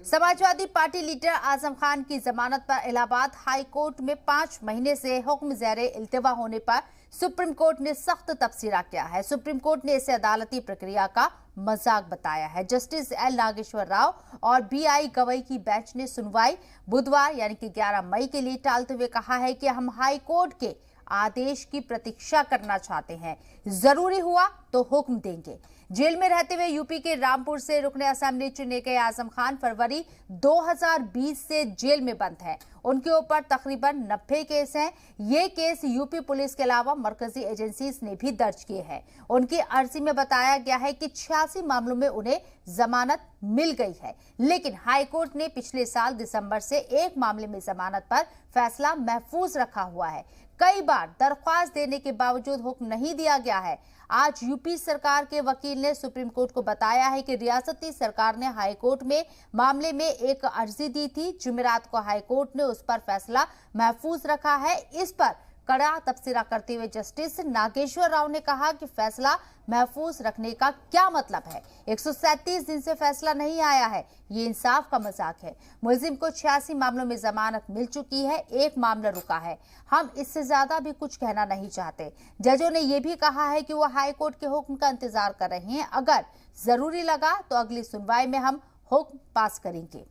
Samajwadi party leader Azam Khan की जमानत पर इलाहाबाद हाई कोर्ट में 5 महीने से हुक्म ज़ेरे इल्तिवा होने पर सुप्रीम कोर्ट ने सख्त तबसरा किया है। सुप्रीम कोर्ट ने इसे अदालती प्रक्रिया का मजाक बताया है। जस्टिस एल नागेश्वर राव और बीआई गवई की बेंच ने सुनवाई बुधवार यानी कि 11 मई के लिए टालते हुए कहा है कि हम हाई कोर्ट के आदेश की प्रतीक्षा करना चाहते हैं, जरूरी हुआ तो हुक्म देंगे। जेल में रहते हुए यूपी के रामपुर से रुकने असेंबली चुने गए आजम खान फरवरी 2020 से जेल में बंद हैं। उनके ऊपर तकरीबन 90 केस हैं। ये केस यूपी पुलिस के अलावा मरकजी एजेंसीज ने भी दर्ज किए हैं। उनकी अर्जी में बताया गया है कि 86 मामलों में उन्हें जमानत मिल गई है, लेकिन हाईकोर्ट ने पिछले साल दिसंबर से एक मामले में जमानत पर फैसला महफूज रखा हुआ है। कई बार दरख्वास्त देने के बावजूद हुक्म नहीं दिया गया है। आज यूपी सरकार के वकील ने सुप्रीम कोर्ट को बताया है कि रियासती सरकार ने हाई कोर्ट में मामले में एक अर्जी दी थी। जुमेरात को हाई कोर्ट ने उस पर फैसला महफूज रखा है। इस पर कड़ा तबसरा करते हुए जस्टिस नागेश्वर राव ने कहा कि फैसला महफूज रखने का क्या मतलब है। 137 दिन से फैसला नहीं आया है, ये इंसाफ का मजाक है। मुलजिम को 86 मामलों में जमानत मिल चुकी है, एक मामला रुका है। हम इससे ज्यादा भी कुछ कहना नहीं चाहते। जजों ने यह भी कहा है कि वो हाई कोर्ट के हुक्म का इंतजार कर रहे हैं। अगर जरूरी लगा तो अगली सुनवाई में हम हुक्म पास करेंगे।